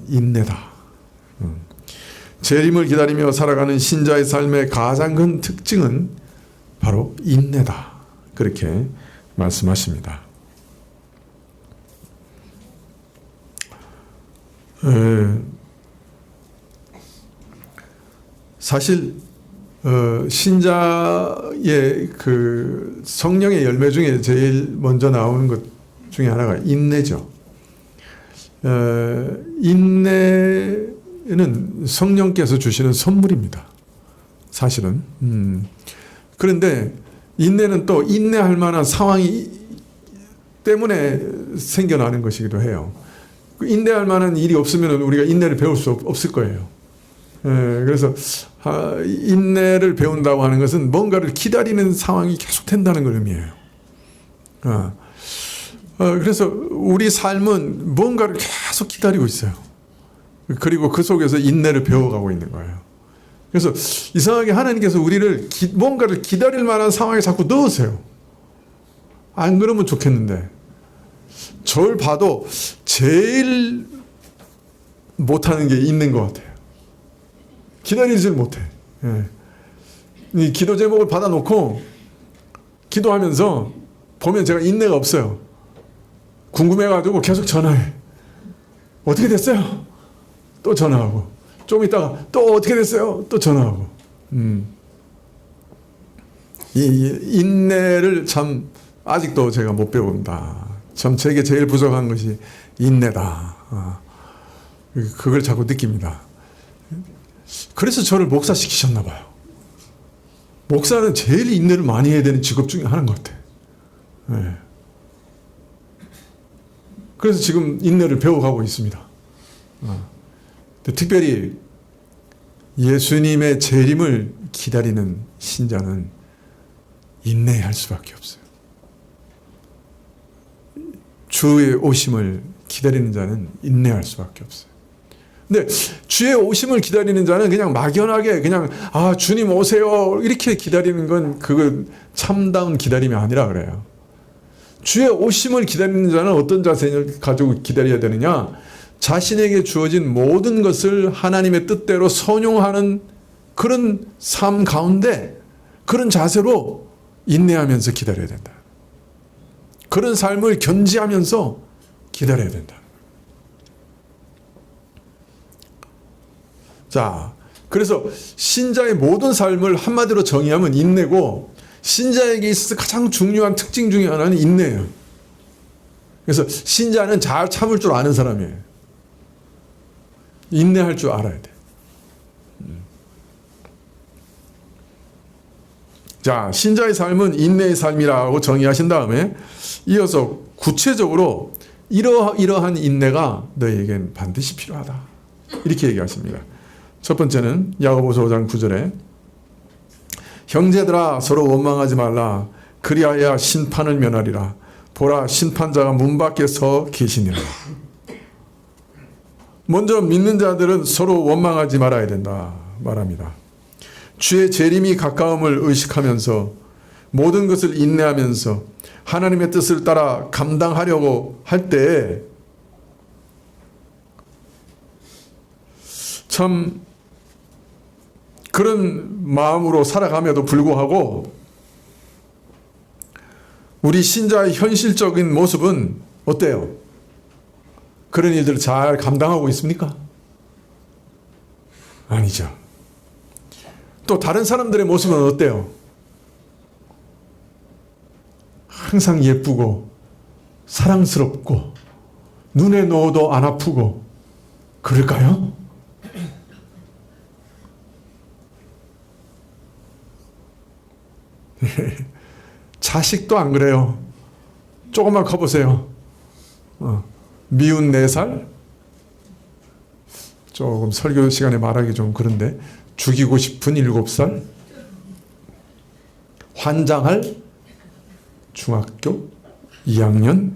인내다. 재림을 기다리며 살아가는 신자의 삶의 가장 큰 특징은 바로 인내다. 그렇게 말씀하십니다. 사실 신자의 그 성령의 열매 중에 제일 먼저 나오는 것 중에 하나가 인내죠. 인내는 성령께서 주시는 선물입니다. 사실은. 그런데 인내는 또 인내할 만한 상황이 때문에 생겨나는 것이기도 해요. 인내할 만한 일이 없으면 우리가 인내를 배울 수 없을 거예요. 그래서 인내를 배운다고 하는 것은 뭔가를 기다리는 상황이 계속된다는 걸 의미해요. 그래서 우리 삶은 뭔가를 계속 기다리고 있어요. 그리고 그 속에서 인내를 배워가고 있는 거예요. 그래서 이상하게 하나님께서 우리를 뭔가를 기다릴 만한 상황에 자꾸 넣으세요. 안 그러면 좋겠는데 저를 봐도 제일 못하는 게 있는 것 같아요. 기다리질 못해. 이 기도 제목을 받아놓고 기도하면서 보면 제가 인내가 없어요. 궁금해가지고 계속 전화해. 어떻게 됐어요? 또 전화하고. 좀 있다가 또 어떻게 됐어요? 또 전화하고. 이 인내를 참 아직도 제가 못 배운다. 참 제게 제일 부족한 것이 인내다. 그걸 자꾸 느낍니다. 그래서 저를 목사시키셨나 봐요. 목사는 제일 인내를 많이 해야 되는 직업 중에 하나인 것 같아요. 그래서 지금 인내를 배워가고 있습니다. 특별히 예수님의 재림을 기다리는 신자는 인내할 수밖에 없어요. 주의 오심을 기다리는 자는 인내할 수밖에 없어요. 근데 주의 오심을 기다리는 자는 그냥 막연하게 그냥 주님 오세요 이렇게 기다리는 건 그건 참다운 기다림이 아니라 그래요. 주의 오심을 기다리는 자는 어떤 자세를 가지고 기다려야 되느냐? 자신에게 주어진 모든 것을 하나님의 뜻대로 선용하는 그런 삶 가운데 그런 자세로 인내하면서 기다려야 된다. 그런 삶을 견지하면서 기다려야 된다. 자, 그래서 신자의 모든 삶을 한마디로 정의하면 인내고 신자에게 있어서 가장 중요한 특징 중에 하나는 인내예요. 그래서 신자는 잘 참을 줄 아는 사람이에요. 인내할 줄 알아야 돼. 자, 신자의 삶은 인내의 삶이라고 정의하신 다음에 이어서 구체적으로 이러한 인내가 너희에겐 반드시 필요하다. 이렇게 얘기하십니다. 첫 번째는 야고보서 5장 9절에 형제들아 서로 원망하지 말라. 그리하여 심판을 면하리라. 보라 심판자가 문 밖에 서 계시니라. 먼저 믿는 자들은 서로 원망하지 말아야 된다 말합니다. 주의 재림이 가까움을 의식하면서 모든 것을 인내하면서 하나님의 뜻을 따라 감당하려고 할 때 참 그런 마음으로 살아감에도 불구하고 우리 신자의 현실적인 모습은 어때요? 그런 일들을 잘 감당하고 있습니까? 아니죠. 또 다른 사람들의 모습은 어때요? 항상 예쁘고 사랑스럽고 눈에 넣어도 안 아프고 그럴까요? 자식도 안 그래요. 조금만 커보세요. 미운 4살? 조금 설교 시간에 말하기 좀 그런데 죽이고 싶은 7살? 환장할 중학교 2학년?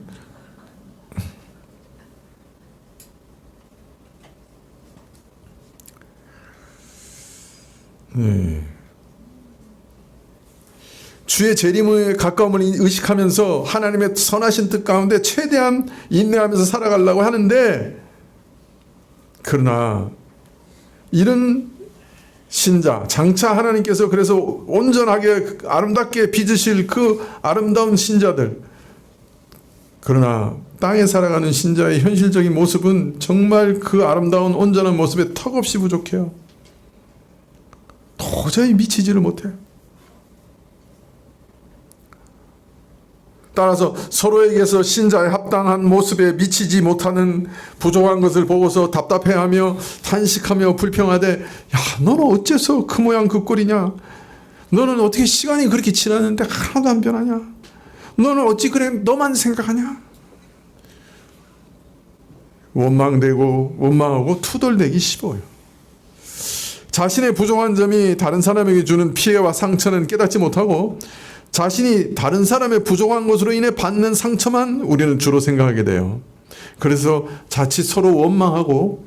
주의 재림의 가까움을 의식하면서 하나님의 선하신 뜻 가운데 최대한 인내하면서 살아가려고 하는데 그러나 이런 신자, 장차 하나님께서 그래서 온전하게 아름답게 빚으실 그 아름다운 신자들, 그러나 땅에 살아가는 신자의 현실적인 모습은 정말 그 아름다운 온전한 모습에 턱없이 부족해요. 도저히 미치지를 못해요. 따라서 서로에게서 신자의 합당한 모습에 미치지 못하는 부족한 것을 보고서 답답해하며 탄식하며 불평하되, 야, 너는 어째서 그 모양 그 꼴이냐? 너는 어떻게 시간이 그렇게 지났는데 하나도 안 변하냐? 너는 어찌 그래 너만 생각하냐? 원망하고 투덜대기 쉬워요. 자신의 부족한 점이 다른 사람에게 주는 피해와 상처는 깨닫지 못하고 자신이 다른 사람의 부족한 것으로 인해 받는 상처만 우리는 주로 생각하게 돼요. 그래서 자칫 서로 원망하고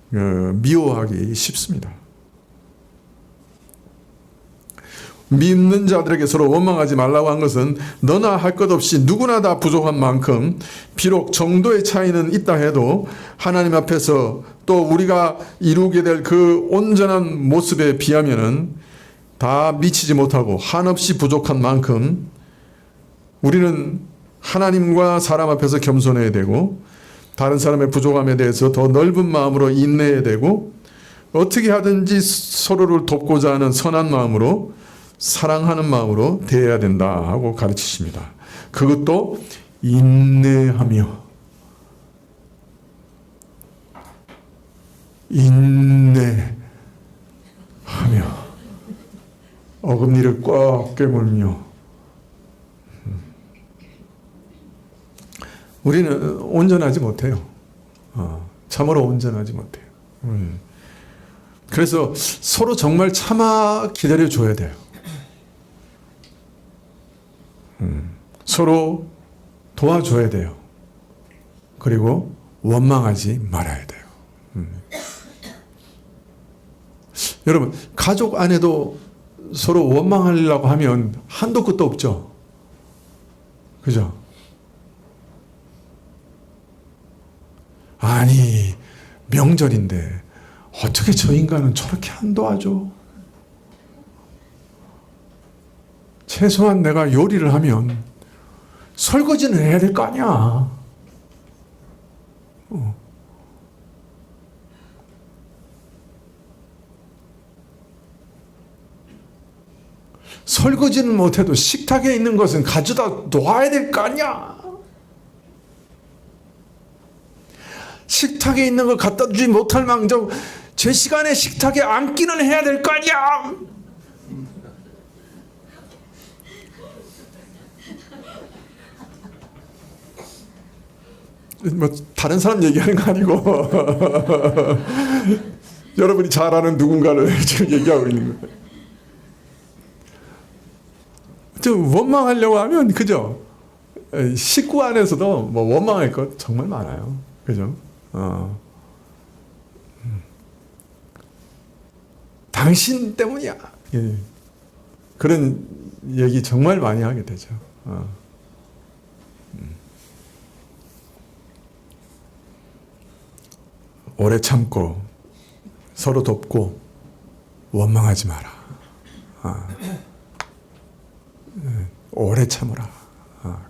미워하기 쉽습니다. 믿는 자들에게 서로 원망하지 말라고 한 것은 너나 할 것 없이 누구나 다 부족한 만큼 비록 정도의 차이는 있다 해도 하나님 앞에서 또 우리가 이루게 될 그 온전한 모습에 비하면은 다 미치지 못하고 한없이 부족한 만큼 우리는 하나님과 사람 앞에서 겸손해야 되고 다른 사람의 부족함에 대해서 더 넓은 마음으로 인내해야 되고 어떻게 하든지 서로를 돕고자 하는 선한 마음으로 사랑하는 마음으로 대해야 된다 하고 가르치십니다. 그것도 인내하며 어금니를 꽉 깨물며 우리는 온전하지 못해요. 참으로 온전하지 못해요. 그래서 서로 정말 참아 기다려줘야 돼요. 서로 도와줘야 돼요. 그리고 원망하지 말아야 돼요. 여러분, 가족 안에도 서로 원망하려고 하면 한도 끝도 없죠. 그죠? 아니, 명절인데 어떻게 저 인간은 저렇게 안 도와줘? 최소한 내가 요리를 하면 설거지는 해야 될 거 아니야. 설거지는 못해도 식탁에 있는 것은 가져다 놓아야 될 거 아니야. 식탁에 있는 걸 갖다 주지 못할 망정 제 시간에 식탁에 앉기는 해야 될 거 아니야. 뭐 다른 사람 얘기하는 거 아니고 여러분이 잘 아는 누군가를 지금 얘기하고 있는 거예요. 좀 원망하려고 하면 그죠? 식구 안에서도 뭐 원망할 것 정말 많아요. 그죠? 당신 때문이야. 예. 그런 얘기 정말 많이 하게 되죠. 오래 참고 서로 돕고 원망하지 마라. 오래 참으라.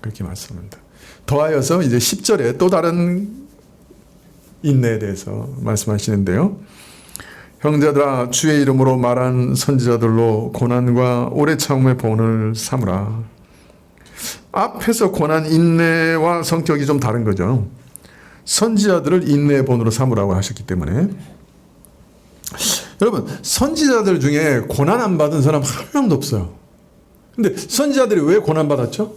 그렇게 말씀합니다. 더하여서 이제 10절에 또 다른 인내에 대해서 말씀하시는데요. 형제들아, 주의 이름으로 말한 선지자들로 고난과 오래 참음의 본을 삼으라. 앞에서 고난, 인내와 성격이 좀 다른 거죠. 선지자들을 인내의 본으로 삼으라고 하셨기 때문에 여러분, 선지자들 중에 고난 안 받은 사람 한 명도 없어요. 근데 선지자들이 왜 고난받았죠?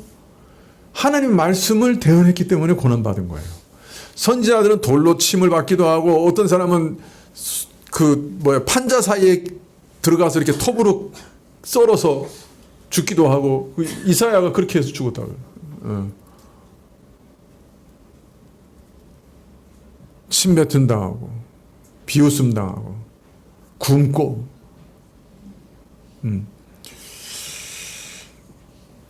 하나님 말씀을 대언했기 때문에 고난받은 거예요. 선지자들은 돌로 침을 받기도 하고 어떤 사람은 판자 사이에 들어가서 이렇게 톱으로 썰어서 죽기도 하고 이사야가 그렇게 해서 죽었다고요. 침 뱉은 당하고 비웃음 당하고 굶고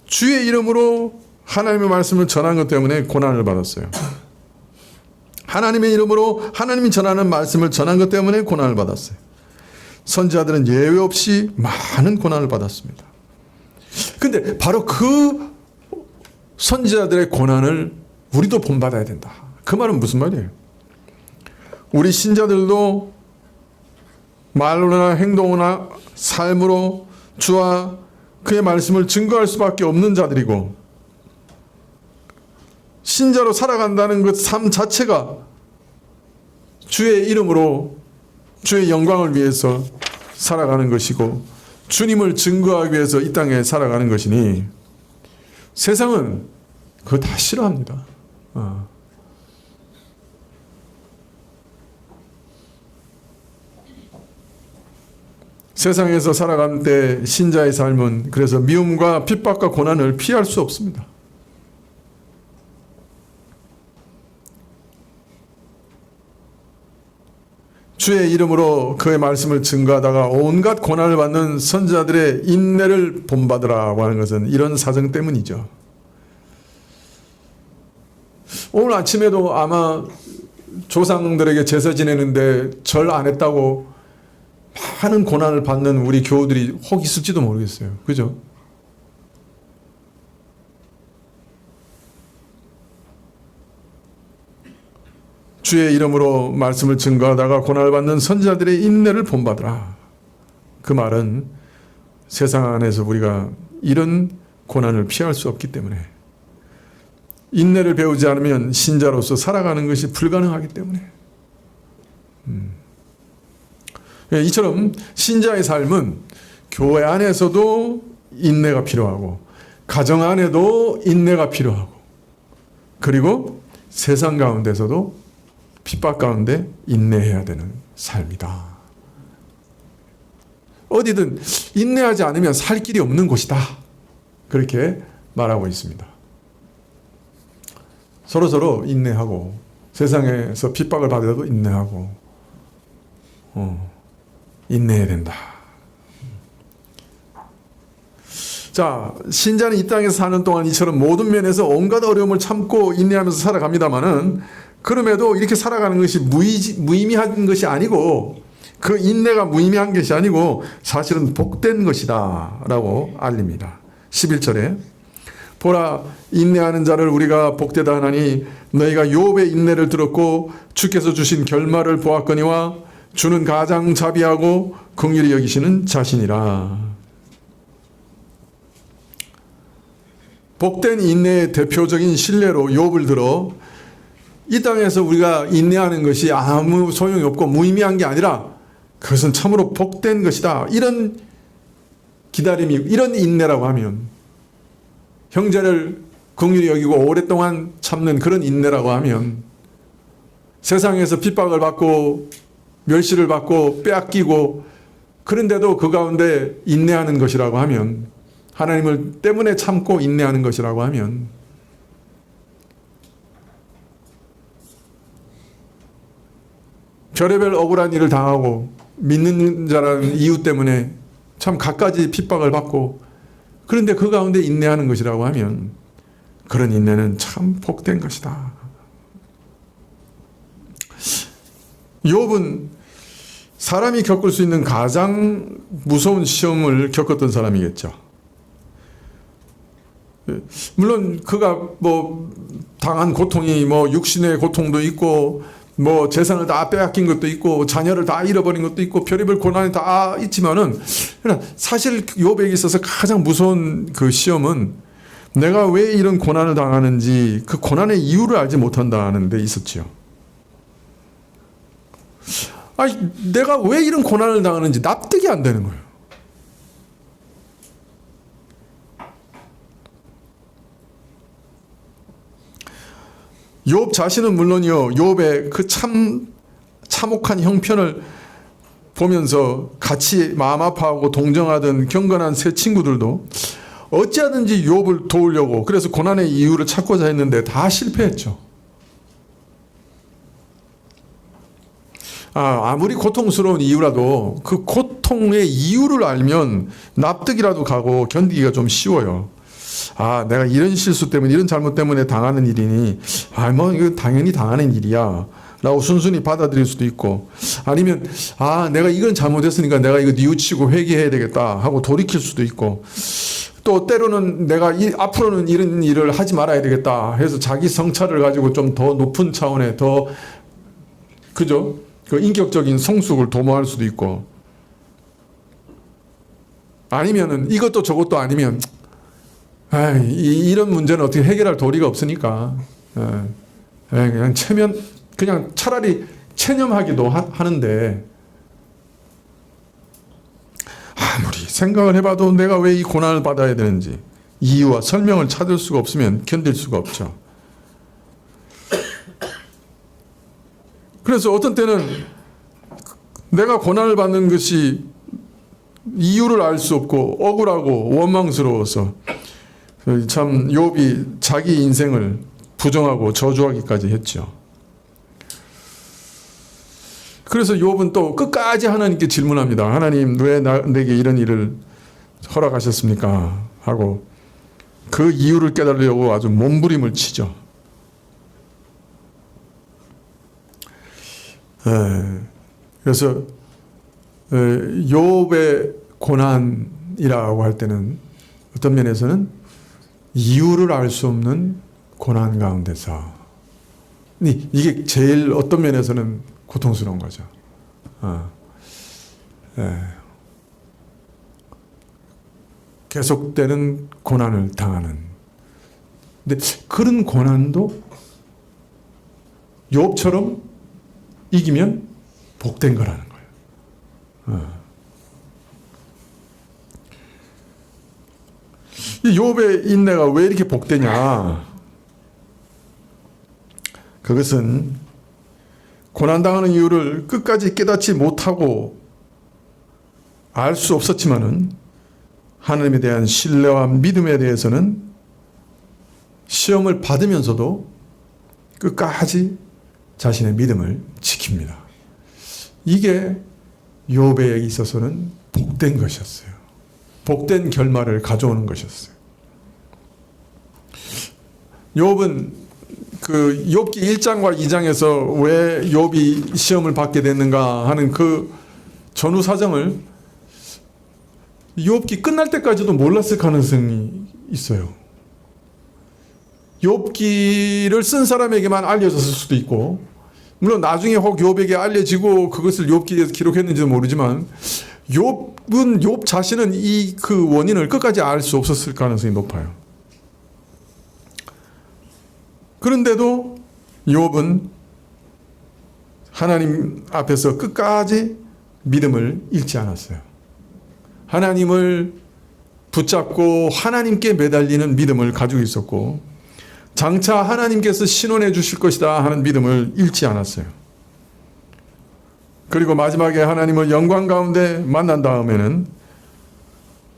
주의 이름으로 하나님의 말씀을 전한 것 때문에 고난을 받았어요. 하나님의 이름으로 하나님이 전하는 말씀을 전한 것 때문에 고난을 받았어요. 선지자들은 예외 없이 많은 고난을 받았습니다. 근데 바로 그 선지자들의 고난을 우리도 본받아야 된다. 그 말은 무슨 말이에요? 우리 신자들도 말로나 행동이나 삶으로 주와 그의 말씀을 증거할 수밖에 없는 자들이고, 신자로 살아간다는 그 삶 자체가 주의 이름으로 주의 영광을 위해서 살아가는 것이고 주님을 증거하기 위해서 이 땅에 살아가는 것이니 세상은 그거 다 싫어합니다. 세상에서 살아갈 때 신자의 삶은 그래서 미움과 핍박과 고난을 피할 수 없습니다. 주의 이름으로 그의 말씀을 증거하다가 온갖 고난을 받는 선지자들의 인내를 본받으라고 하는 것은 이런 사정 때문이죠. 오늘 아침에도 아마 조상들에게 제사 지내는데 절 안 했다고 많은 고난을 받는 우리 교우들이 혹 있을지도 모르겠어요. 그죠? 주의 이름으로 말씀을 증거하다가 고난을 받는 선지자들의 인내를 본받으라. 그 말은 세상 안에서 우리가 이런 고난을 피할 수 없기 때문에, 인내를 배우지 않으면 신자로서 살아가는 것이 불가능하기 때문에, 이처럼 신자의 삶은 교회 안에서도 인내가 필요하고 가정 안에도 인내가 필요하고 그리고 세상 가운데서도 핍박 가운데 인내해야 되는 삶이다. 어디든 인내하지 않으면 살 길이 없는 곳이다. 그렇게 말하고 있습니다. 서로서로 인내하고 세상에서 핍박을 받아도 인내하고 인내해야 된다. 자, 신자는 이 땅에서 사는 동안 이처럼 모든 면에서 온갖 어려움을 참고 인내하면서 살아갑니다마는 그럼에도 이렇게 살아가는 것이 무의미한 것이 아니고 그 인내가 무의미한 것이 아니고 사실은 복된 것이다 라고 알립니다. 11절에 보라 인내하는 자를 우리가 복되다 하나니 너희가 욥의 인내를 들었고 주께서 주신 결말을 보았거니와 주는 가장 자비하고 긍휼히 여기시는 자신이라. 복된 인내의 대표적인 신뢰로 욥을 들어 이 땅에서 우리가 인내하는 것이 아무 소용이 없고 무의미한 게 아니라 그것은 참으로 복된 것이다. 이런 기다림이, 이런 인내라고 하면, 형제를 긍휼히 여기고 오랫동안 참는 그런 인내라고 하면, 세상에서 핍박을 받고 멸시를 받고 빼앗기고 그런데도 그 가운데 인내하는 것이라고 하면, 하나님을 때문에 참고 인내하는 것이라고 하면 별의별 억울한 일을 당하고 믿는 자라는 이유 때문에 참 갖가지 핍박을 받고 그런데 그 가운데 인내하는 것이라고 하면 그런 인내는 참 복된 것이다. 욥은 사람이 겪을 수 있는 가장 무서운 시험을 겪었던 사람이겠죠. 물론 그가 당한 고통이 육신의 고통도 있고 재산을 다 빼앗긴 것도 있고 자녀를 다 잃어버린 것도 있고 별의별 고난이 다 있지만은 사실 욥에게 있어서 가장 무서운 그 시험은 내가 왜 이런 고난을 당하는지 그 고난의 이유를 알지 못한다는 데 있었지요. 아니, 내가 왜 이런 고난을 당하는지 납득이 안 되는 거예요. 욥 자신은 물론이요, 욥의 그 참혹한 형편을 보면서 같이 마음 아파하고 동정하던 경건한 세 친구들도 어찌하든지 욥을 도우려고 그래서 고난의 이유를 찾고자 했는데 다 실패했죠. 아무리 고통스러운 이유라도 그 고통의 이유를 알면 납득이라도 가고 견디기가 좀 쉬워요. 아, 내가 이런 실수 때문에, 이런 잘못 때문에 당하는 일이니, 아, 뭐, 이거 당연히 당하는 일이야. 라고 순순히 받아들일 수도 있고, 아니면, 아, 내가 이건 잘못했으니까 내가 이거 뉘우치고 회개해야 되겠다 하고 돌이킬 수도 있고, 또 때로는 내가 앞으로는 이런 일을 하지 말아야 되겠다 해서 자기 성찰을 가지고 좀 더 높은 차원의 더, 그죠? 그 인격적인 성숙을 도모할 수도 있고, 아니면은 이것도 저것도 아니면, 이런 문제는 어떻게 해결할 도리가 없으니까, 그냥 그냥 차라리 체념하기도 하는데, 아무리 생각을 해봐도 내가 왜 이 고난을 받아야 되는지 이유와 설명을 찾을 수가 없으면 견딜 수가 없죠. 그래서 어떤 때는 내가 고난을 받는 것이 이유를 알 수 없고 억울하고 원망스러워서 참 욥이 자기 인생을 부정하고 저주하기까지 했죠. 그래서 욥은 또 끝까지 하나님께 질문합니다. 하나님, 왜 내게 이런 일을 허락하셨습니까? 하고 그 이유를 깨달으려고 아주 몸부림을 치죠. 그래서 욥의 고난이라고 할 때는 어떤 면에서는 이유를 알 수 없는 고난 가운데서 이게 제일 어떤 면에서는 고통스러운 거죠. 계속되는 고난을 당하는. 근데 그런 고난도 욥처럼 이기면 복된 거라는 거예요. 이 욥의 인내가 왜 이렇게 복되냐? 그것은 고난당하는 이유를 끝까지 깨닫지 못하고 알 수 없었지만은 하나님에 대한 신뢰와 믿음에 대해서는 시험을 받으면서도 끝까지 자신의 믿음을 지킵니다. 이게 욥에 있어서는 복된 것이었어요. 복된 결말을 가져오는 것이었어요. 욥은 그 욥기 1장과 2장에서 왜 욥이 시험을 받게 됐는가 하는 그 전후 사정을 욥기 끝날 때까지도 몰랐을 가능성이 있어요. 욥기를 쓴 사람에게만 알려졌을 수도 있고, 물론 나중에 혹 욥에게 알려지고 그것을 욥기에서 기록했는지는 모르지만, 욥 자신은 이 그 원인을 끝까지 알 수 없었을 가능성이 높아요. 그런데도 욥은 하나님 앞에서 끝까지 믿음을 잃지 않았어요. 하나님을 붙잡고 하나님께 매달리는 믿음을 가지고 있었고, 장차 하나님께서 신원해 주실 것이다 하는 믿음을 잃지 않았어요. 그리고 마지막에 하나님을 영광 가운데 만난 다음에는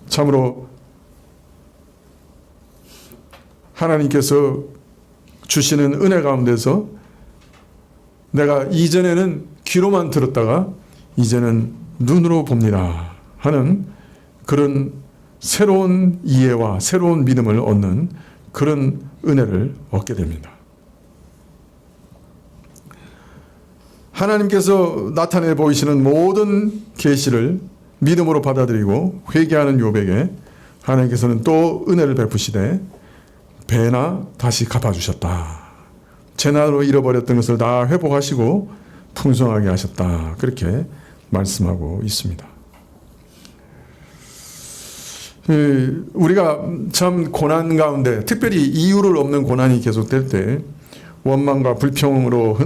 참으로 하나님께서 주시는 은혜 가운데서 내가 이전에는 귀로만 들었다가 이제는 눈으로 봅니다 하는 그런 새로운 이해와 새로운 믿음을 얻는 그런 은혜를 얻게 됩니다. 하나님께서 나타내 보이시는 모든 계시를 믿음으로 받아들이고 회개하는 욥에게 하나님께서는 또 은혜를 베푸시되 배나 다시 갚아주셨다. 재난으로 잃어버렸던 것을 다 회복하시고 풍성하게 하셨다. 그렇게 말씀하고 있습니다. 우리가 참 고난 가운데, 특별히 이유를 없는 고난이 계속될 때 원망과 불평으로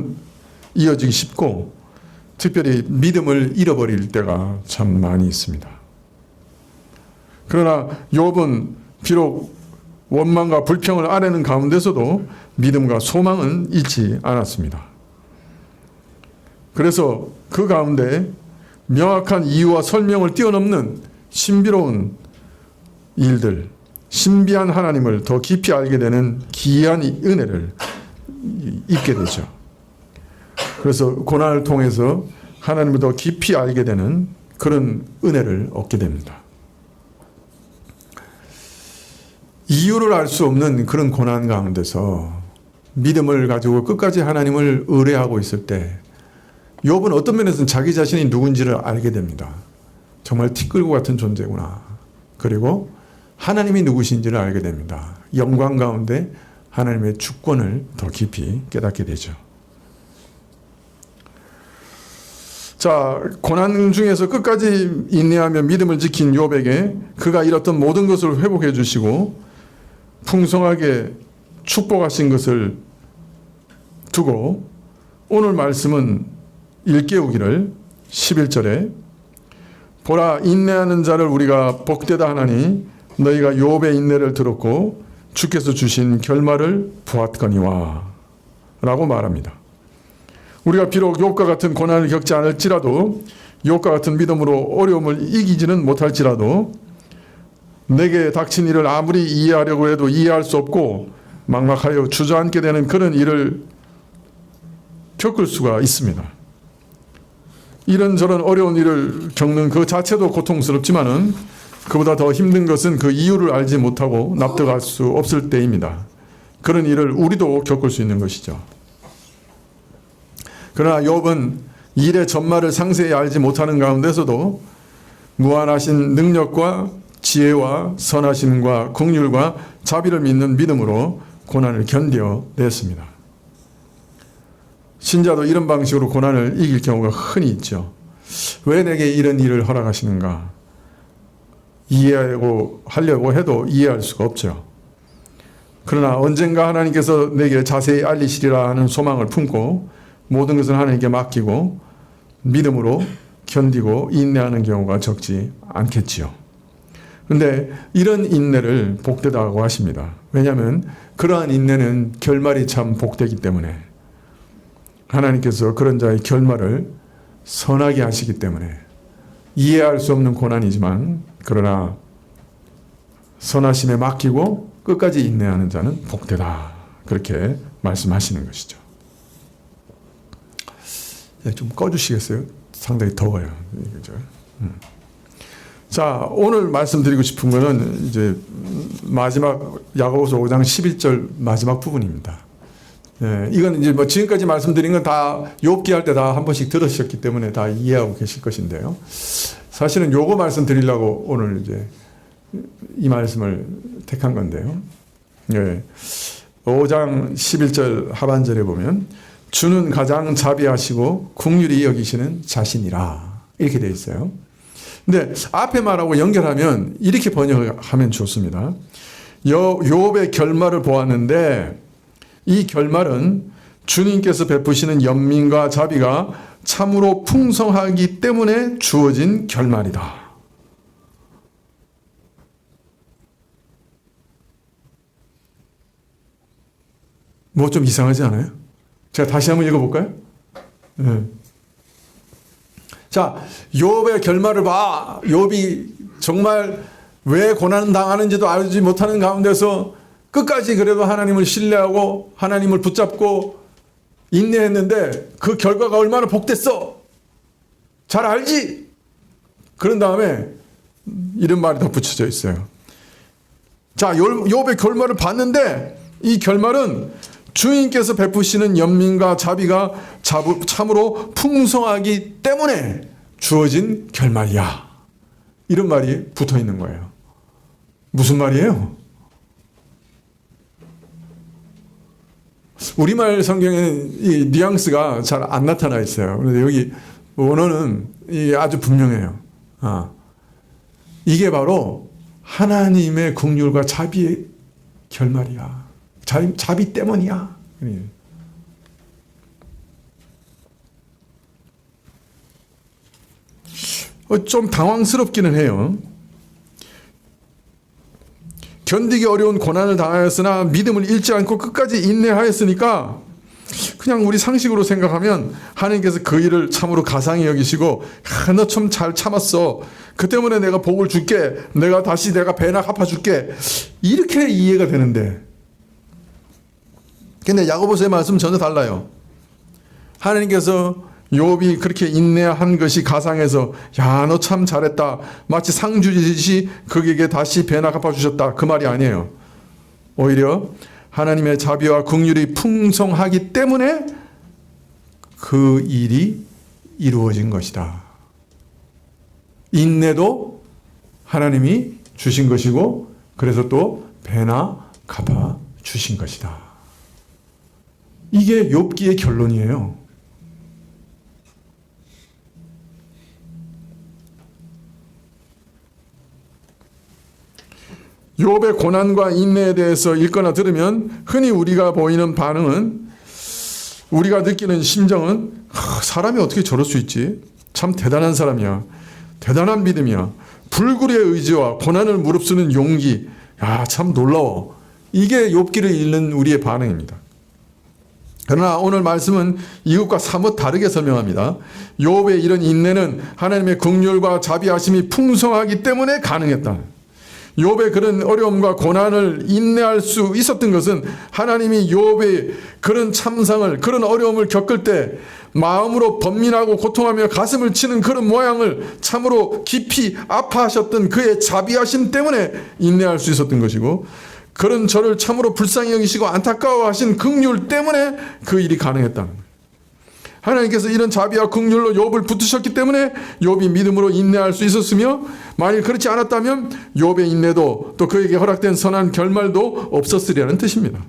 이어지기 쉽고, 특별히 믿음을 잃어버릴 때가 참 많이 있습니다. 그러나 욥은 비록 원망과 불평을 아뢰는 가운데서도 믿음과 소망은 잃지 않았습니다. 그래서 그 가운데 명확한 이유와 설명을 뛰어넘는 신비로운 일들, 신비한 하나님을 더 깊이 알게 되는 기이한 은혜를 입게 되죠. 그래서 고난을 통해서 하나님을 더 깊이 알게 되는 그런 은혜를 얻게 됩니다. 이유를 알 수 없는 그런 고난 가운데서 믿음을 가지고 끝까지 하나님을 의뢰하고 있을 때 욥은 어떤 면에서는 자기 자신이 누군지를 알게 됩니다. 정말 티끌고 같은 존재구나. 그리고 하나님이 누구신지를 알게 됩니다. 영광 가운데 하나님의 주권을 더 깊이 깨닫게 되죠. 자, 고난 중에서 끝까지 인내하며 믿음을 지킨 욥에게 그가 잃었던 모든 것을 회복해 주시고 풍성하게 축복하신 것을 두고 오늘 말씀은 일깨우기를 11절에 보라 인내하는 자를 우리가 복되다 하나니 너희가 욥의 인내를 들었고 주께서 주신 결말을 보았거니와 라고 말합니다. 우리가 비록 욥과 같은 고난을 겪지 않을지라도 욥과 같은 믿음으로 어려움을 이기지는 못할지라도 내게 닥친 일을 아무리 이해하려고 해도 이해할 수 없고 막막하여 주저앉게 되는 그런 일을 겪을 수가 있습니다. 이런저런 어려운 일을 겪는 그 자체도 고통스럽지만은 그보다 더 힘든 것은 그 이유를 알지 못하고 납득할 수 없을 때입니다. 그런 일을 우리도 겪을 수 있는 것이죠. 그러나 욥은 일의 전말을 상세히 알지 못하는 가운데서도 무한하신 능력과 지혜와 선하심과 긍휼과 자비를 믿는 믿음으로 고난을 견뎌냈습니다. 신자도 이런 방식으로 고난을 이길 경우가 흔히 있죠. 왜 내게 이런 일을 허락하시는가? 이해하려고 해도 이해할 수가 없죠. 그러나 언젠가 하나님께서 내게 자세히 알리시리라 하는 소망을 품고 모든 것을 하나님께 맡기고 믿음으로 견디고 인내하는 경우가 적지 않겠지요. 그런데 이런 인내를 복되다고 하십니다. 왜냐하면 그러한 인내는 결말이 참 복되기 때문에 하나님께서 그런 자의 결말을 선하게 하시기 때문에 이해할 수 없는 고난이지만 그러나 선하심에 맡기고 끝까지 인내하는 자는 복되다. 그렇게 말씀하시는 것이죠. 좀 꺼주시겠어요? 상당히 더워요. 자, 오늘 말씀드리고 싶은 것은 이제 마지막 야고보서 5장 11절 마지막 부분입니다. 이건 이제 뭐 지금까지 말씀드린 건 다 욥기 할 때 다 한 번씩 들으셨기 때문에 다 이해하고 계실 것인데요. 사실은 요거 말씀드리려고 오늘 이제 이 말씀을 택한 건데요. 5장 11절 하반절에 보면 주는 가장 자비하시고 긍휼히 여기시는 자신이라 이렇게 되어 있어요. 근데 앞에 말하고 연결하면 이렇게 번역하면 좋습니다. 욥의 결말을 보았는데 이 결말은 주님께서 베푸시는 연민과 자비가 참으로 풍성하기 때문에 주어진 결말이다. 뭐 좀 이상하지 않아요? 제가 다시 한번 읽어볼까요? 자, 욥의 결말을 봐. 욥이 정말 왜 고난 당하는지도 알지 못하는 가운데서 끝까지 그래도 하나님을 신뢰하고 하나님을 붙잡고 인내했는데 그 결과가 얼마나 복됐어. 잘 알지? 그런 다음에 이런 말이 덧붙여져 있어요. 자, 욥의 결말을 봤는데 이 결말은 주님께서 베푸시는 연민과 자비가 참으로 풍성하기 때문에 주어진 결말이야. 이런 말이 붙어 있는 거예요. 무슨 말이에요? 우리말 성경에는 이 뉘앙스가 잘 안 나타나 있어요. 그런데 여기 원어는 아주 분명해요. 이게 바로 하나님의 긍휼과 자비의 결말이야. 자비 때문이야. 좀 당황스럽기는 해요. 견디기 어려운 고난을 당하였으나 믿음을 잃지 않고 끝까지 인내하였으니까 그냥 우리 상식으로 생각하면 하나님께서 그 일을 참으로 가상히 여기시고 너 참 잘 참았어. 그 때문에 내가 복을 줄게. 내가 배나 갚아줄게. 이렇게 이해가 되는데 근데 야고보서의 말씀은 전혀 달라요. 하나님께서 욥이 그렇게 인내한 것이 가상해서 야, 너 참 잘했다. 마치 상 주듯이 그에게 다시 배나 갚아주셨다. 그 말이 아니에요. 오히려 하나님의 자비와 긍휼이 풍성하기 때문에 그 일이 이루어진 것이다. 인내도 하나님이 주신 것이고 그래서 또 배나 갚아 주신 것이다. 이게 욥기의 결론이에요. 욥의 고난과 인내에 대해서 읽거나 들으면 흔히 우리가 보이는 반응은, 우리가 느끼는 심정은 사람이 어떻게 저럴 수 있지? 참 대단한 사람이야. 대단한 믿음이야. 불굴의 의지와 고난을 무릅쓰는 용기. 야, 참 놀라워. 이게 욥기를 읽는 우리의 반응입니다. 그러나 오늘 말씀은 이것과 사뭇 다르게 설명합니다. 욥의 이런 인내는 하나님의 긍휼과 자비하심이 풍성하기 때문에 가능했다. 욥의 그런 어려움과 고난을 인내할 수 있었던 것은 하나님이 욥의 그런 참상을, 그런 어려움을 겪을 때 마음으로 번민하고 고통하며 가슴을 치는 그런 모양을 참으로 깊이 아파하셨던 그의 자비하심 때문에 인내할 수 있었던 것이고, 그런 저를 참으로 불쌍히 여기시고 안타까워하신 긍휼 때문에 그 일이 가능했다는 거예요. 하나님께서 이런 자비와 긍휼로 욥을 붙드셨기 때문에 욥이 믿음으로 인내할 수 있었으며, 만일 그렇지 않았다면 욥의 인내도 또 그에게 허락된 선한 결말도 없었으리라는 뜻입니다.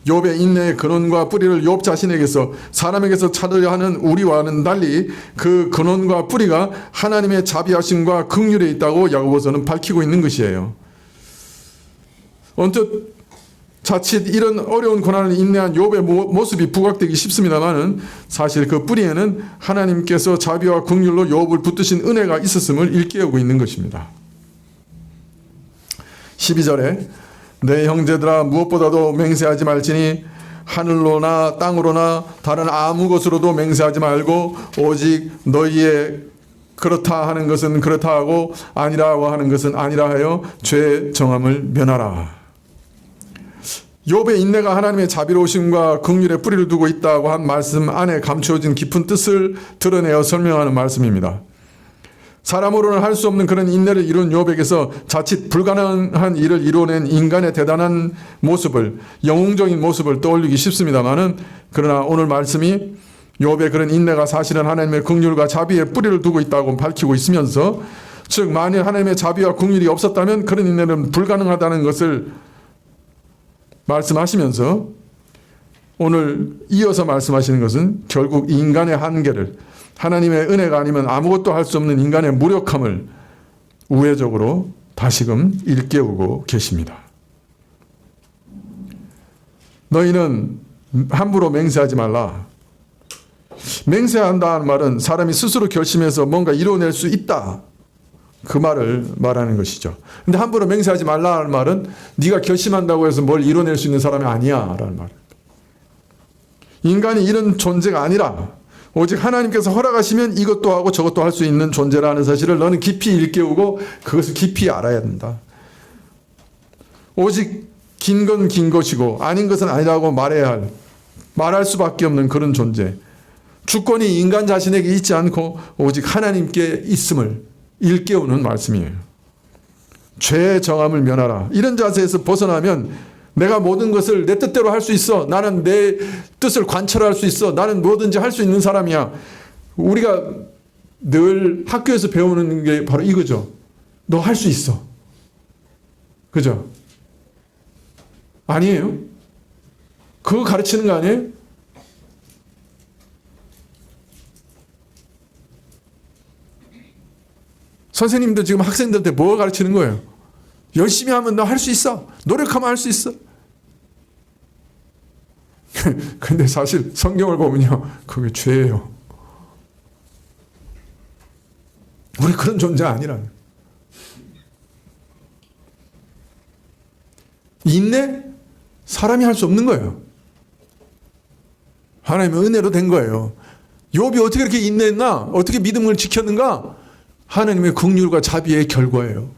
욥의 인내의 근원과 뿌리를 욥 자신에게서, 사람에게서 찾으려 하는 우리와는 달리 그 근원과 뿌리가 하나님의 자비하심과 긍휼에 있다고 야고보서는 밝히고 있는 것이에요. 언뜻 자칫 이런 어려운 고난을 인내한 욥의 모습이 부각되기 쉽습니다만은 사실 그 뿌리에는 하나님께서 자비와 긍휼로 욥을 붙드신 은혜가 있었음을 일깨우고 있는 것입니다. 12절에 내 형제들아 무엇보다도 맹세하지 말지니 하늘로나 땅으로나 다른 아무 것으로도 맹세하지 말고 오직 너희의 그렇다 하는 것은 그렇다 하고 아니라고 하는 것은 아니라 하여 죄의 정함을 면하라. 욥의 인내가 하나님의 자비로우심과 긍휼의 뿌리를 두고 있다고 한 말씀 안에 감추어진 깊은 뜻을 드러내어 설명하는 말씀입니다. 사람으로는 할 수 없는 그런 인내를 이룬 욥에게서 자칫 불가능한 일을 이루어낸 인간의 대단한 모습을, 영웅적인 모습을 떠올리기 쉽습니다만은, 그러나 오늘 말씀이 욥의 그런 인내가 사실은 하나님의 긍휼과 자비의 뿌리를 두고 있다고 밝히고 있으면서, 즉 만일 하나님의 자비와 긍휼이 없었다면 그런 인내는 불가능하다는 것을 말씀하시면서 오늘 이어서 말씀하시는 것은 결국 인간의 한계를, 하나님의 은혜가 아니면 아무것도 할 수 없는 인간의 무력함을 우회적으로 다시금 일깨우고 계십니다. 너희는 함부로 맹세하지 말라. 맹세한다는 말은 사람이 스스로 결심해서 뭔가 이뤄낼 수 있다, 그 말을 말하는 것이죠. 근데 함부로 맹세하지 말라는 말은 네가 결심한다고 해서 뭘 이뤄낼 수 있는 사람이 아니야 라는 말입니다. 인간이 이런 존재가 아니라 오직 하나님께서 허락하시면 이것도 하고 저것도 할 수 있는 존재라는 사실을 너는 깊이 일깨우고 그것을 깊이 알아야 된다. 오직 긴 건 긴 것이고 아닌 것은 아니라고 말할 수밖에 없는 그런 존재. 주권이 인간 자신에게 있지 않고 오직 하나님께 있음을 일깨우는 말씀이에요. 죄의 정함을 면하라. 이런 자세에서 벗어나면 내가 모든 것을 내 뜻대로 할 수 있어. 나는 내 뜻을 관철할 수 있어. 나는 뭐든지 할 수 있는 사람이야. 우리가 늘 학교에서 배우는 게 바로 이거죠. 너 할 수 있어. 그죠? 아니에요? 그거 가르치는 거 아니에요? 선생님도 지금 학생들한테 뭐 가르치는 거예요? 열심히 하면 너 할 수 있어. 노력하면 할 수 있어. 근데 사실 성경을 보면요, 그게 죄예요. 우리 그런 존재 아니라는. 인내? 사람이 할 수 없는 거예요. 하나님의 은혜로 된 거예요. 욥이 어떻게 이렇게 인내했나? 어떻게 믿음을 지켰는가? 하나님의 긍휼과 자비의 결과예요.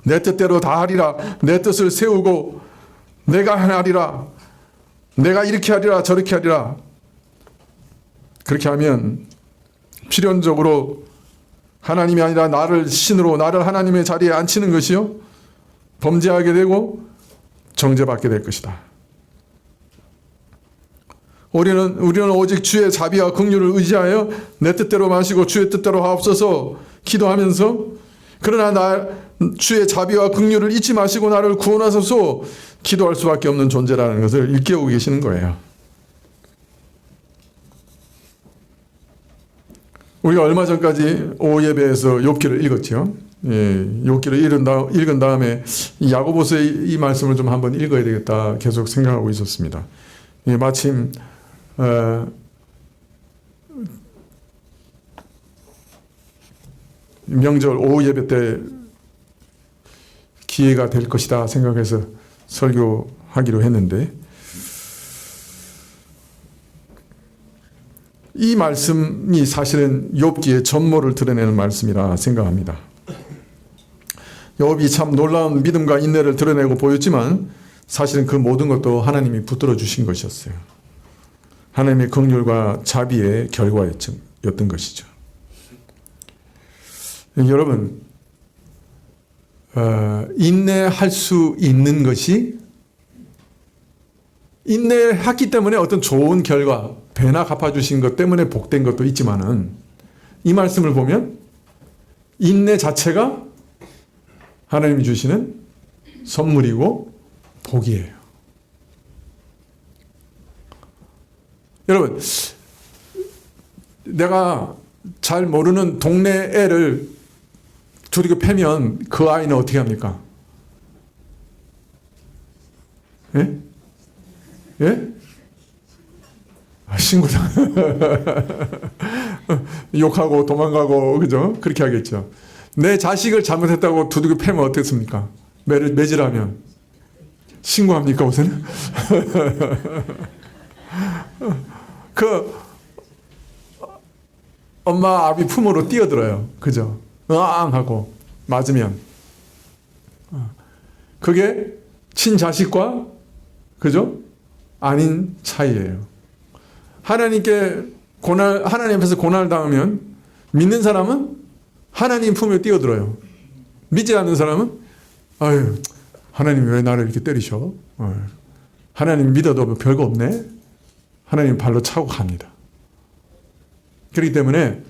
내 뜻대로 다 하리라. 내 뜻을 세우고 내가 하리라. 내가 이렇게 하리라 저렇게 하리라. 그렇게 하면 필연적으로 하나님이 아니라 나를 신으로 나를 하나님의 자리에 앉히는 것이요 범죄하게 되고 정죄받게 될 것이다. 우리는 오직 주의 자비와 긍휼을 의지하여 내 뜻대로 마시고 주의 뜻대로 하옵소서 기도하면서, 그러나 주의 자비와 긍휼을 잊지 마시고 나를 구원하소서 기도할 수밖에 없는 존재라는 것을 일깨우고 계시는 거예요. 우리가 얼마 전까지 오후 예배에서 욥기를 읽었죠. 욥기를 읽은 다음에 야고보서의 이 말씀을 좀 한번 읽어야 되겠다 계속 생각하고 있었습니다. 마침 명절 오후 예배 때 기회가 될 것이다 생각해서 설교하기로 했는데, 이 말씀이 사실은 욥기의 전모를 드러내는 말씀이라 생각합니다. 욥이 참 놀라운 믿음과 인내를 드러내고 보였지만 사실은 그 모든 것도 하나님이 붙들어 주신 것이었어요. 하나님의 긍휼과 자비의 결과였던 것이죠. 여러분, 인내할 수 있는 것이, 인내했기 때문에 어떤 좋은 결과, 배나 갚아주신 것 때문에 복된 것도 있지만은, 이 말씀을 보면 인내 자체가 하나님이 주시는 선물이고 복이에요. 여러분, 내가 잘 모르는 동네 애를 두들겨 패면 그 아이는 어떻게 합니까? 예? 예? 신고당 욕하고 도망가고, 그죠? 그렇게 하겠죠. 내 자식을 잘못했다고 두들겨 패면 어떻습니까? 매질하면 신고합니까, 우선? 엄마 아비 품으로 뛰어들어요. 그죠? 으앙 하고 맞으면. 그게 친자식과, 그죠? 아닌 차이예요. 하나님 앞에서 고난을 당하면 믿는 사람은 하나님 품에 뛰어들어요. 믿지 않는 사람은 아유, 하나님이 왜 나를 이렇게 때리셔? 하나님 믿어도 별거 없네. 하나님 발로 차고 갑니다. 그렇기 때문에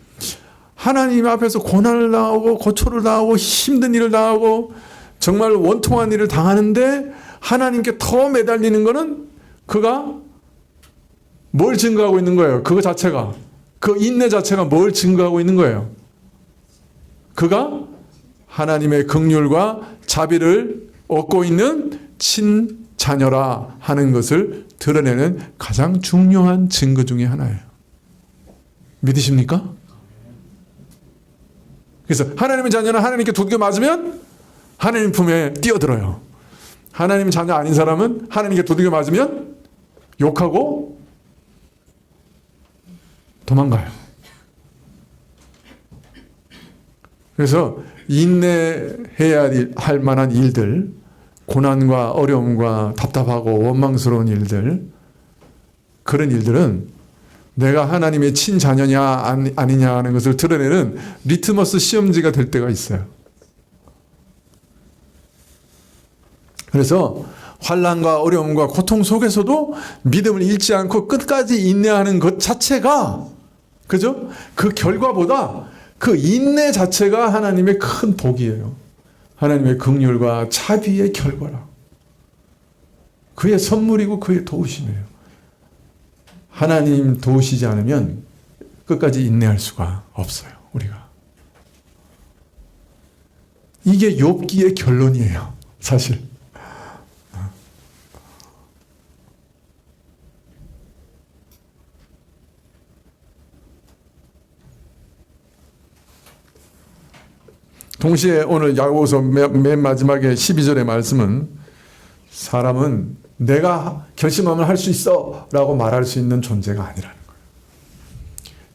하나님 앞에서 고난을 당하고 고초를 당하고 힘든 일을 당하고 정말 원통한 일을 당하는데 하나님께 더 매달리는 것은 그가 뭘 증거하고 있는 거예요? 그거 자체가, 그 인내 자체가 뭘 증거하고 있는 거예요? 그가 하나님의 긍휼과 자비를 얻고 있는 친자녀라 하는 것을 드러내는 가장 중요한 증거 중에 하나예요. 믿으십니까? 그래서 하나님의 자녀는 하나님께 두들겨 맞으면 하나님 품에 뛰어들어요. 하나님의 자녀 아닌 사람은 하나님께 두들겨 맞으면 욕하고 도망가요. 그래서 인내해야 할 만한 일들, 고난과 어려움과 답답하고 원망스러운 일들, 그런 일들은 내가 하나님의 친자녀냐 아니냐 하는 것을 드러내는 리트머스 시험지가 될 때가 있어요. 그래서 환난과 어려움과 고통 속에서도 믿음을 잃지 않고 끝까지 인내하는 것 자체가, 그죠? 그 결과보다 그 인내 자체가 하나님의 큰 복이에요. 하나님의 긍휼과 자비의 결과라. 그의 선물이고 그의 도우심이에요. 하나님 도우시지 않으면 끝까지 인내할 수가 없어요, 우리가. 이게 욥기의 결론이에요, 사실. 동시에 오늘 야고보서 맨 마지막에 12절의 말씀은 사람은 내가 결심하면 할 수 있어 라고 말할 수 있는 존재가 아니라는 거예요.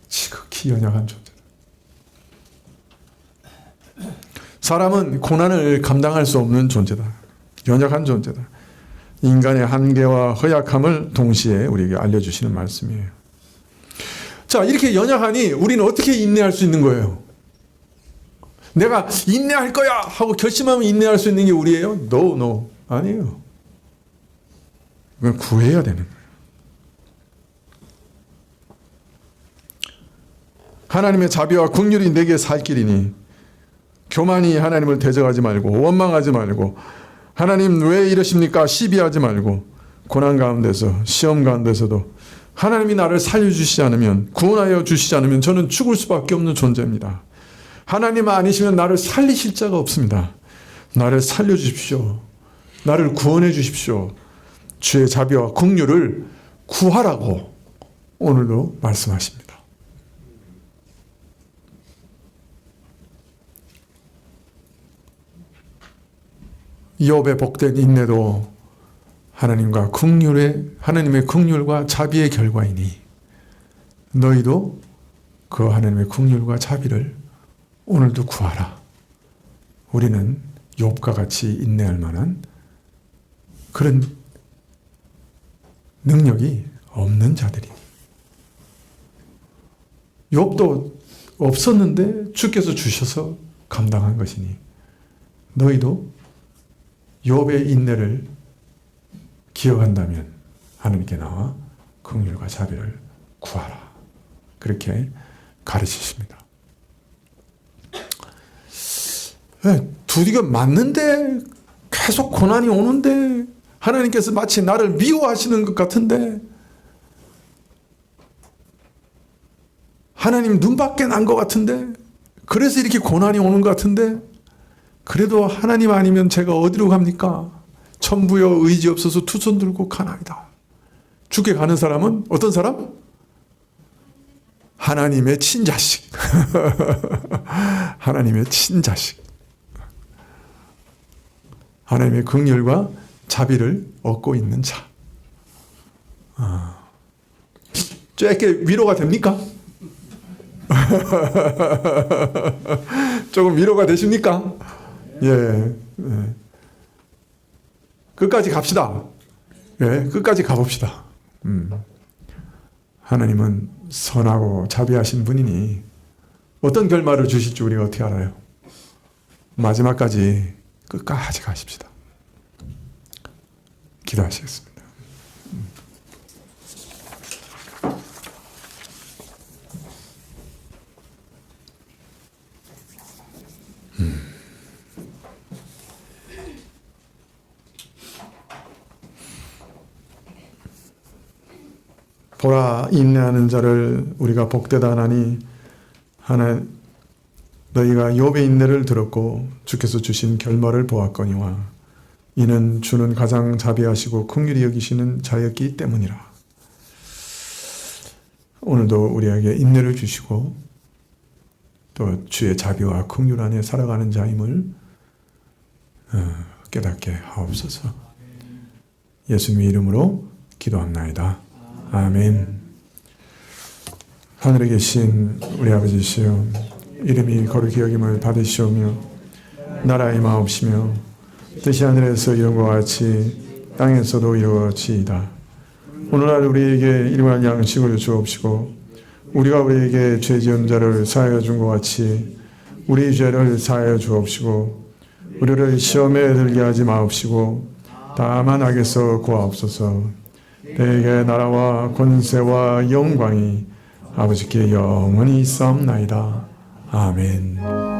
지극히 연약한 존재다. 사람은 고난을 감당할 수 없는 존재다. 연약한 존재다. 인간의 한계와 허약함을 동시에 우리에게 알려주시는 말씀이에요. 자, 이렇게 연약하니 우리는 어떻게 인내할 수 있는 거예요? 내가 인내할 거야 하고 결심하면 인내할 수 있는 게 우리예요? No, no. 아니에요. 그건 구해야 되는 거예요. 하나님의 자비와 긍휼이 내게 살 길이니 교만히 하나님을 대적하지 말고 원망하지 말고 하나님 왜 이러십니까? 시비하지 말고 고난 가운데서 시험 가운데서도 하나님이 나를 살려주시지 않으면 구원하여 주시지 않으면 저는 죽을 수밖에 없는 존재입니다. 하나님 아니시면 나를 살리실 자가 없습니다. 나를 살려주십시오. 나를 구원해 주십시오. 주의 자비와 긍휼을 구하라고 오늘도 말씀하십니다. 이업의 복된 인내도 하나님의 긍휼과 자비의 결과이니 너희도 그 하나님의 긍휼과 자비를 오늘도 구하라. 우리는 욥과 같이 인내할 만한 그런 능력이 없는 자들이니 욥도 없었는데 주께서 주셔서 감당한 것이니 너희도 욥의 인내를 기억한다면 하나님께 나와 긍휼과 자비를 구하라. 그렇게 가르치십니다. 둘이가 맞는데 계속 고난이 오는데 하나님께서 마치 나를 미워하시는 것 같은데 하나님 눈밖에 난 것 같은데 그래서 이렇게 고난이 오는 것 같은데 그래도 하나님 아니면 제가 어디로 갑니까? 천부여 의지 없어서 두 손 들고 가나이다. 죽게 가는 사람은 어떤 사람? 하나님의 친자식. 하나님의 친자식. 하나님의 긍휼과 자비를 얻고 있는 자. 쬐게 위로가 됩니까? 조금 위로가 되십니까? 예. 끝까지 갑시다. 예, 끝까지 가봅시다. 하나님은 선하고 자비하신 분이니 어떤 결말을 주실지 우리가 어떻게 알아요? 마지막까지 끝까지 가십시다. 기도하시겠습니다. 보라 인내하는 자를 우리가 복되다 하나니 너희가 욥의 인내를 들었고 주께서 주신 결말을 보았거니와 이는 주는 가장 자비하시고 긍휼히 여기시는 자였기 때문이라. 오늘도 우리에게 인내를 주시고 또 주의 자비와 긍휼 안에 살아가는 자임을 깨닫게 하옵소서. 예수님의 이름으로 기도합나이다. 아멘. 하늘에 계신 우리 아버지시여 이름이 거룩히 여김을 받으시오며 나라의 마옵시며 뜻이 하늘에서 이룬 것 같이 땅에서도 이루어지이다. 오늘날 우리에게 일용할 양식을 주옵시고 우리가 우리에게 죄 지은 자를 사하여 준 것 같이 우리 죄를 사하여 주옵시고 우리를 시험에 들게 하지 마옵시고 다만 악에서 구하옵소서. 내게 나라와 권세와 영광이 아버지께 영원히 있사옵나이다. 아멘.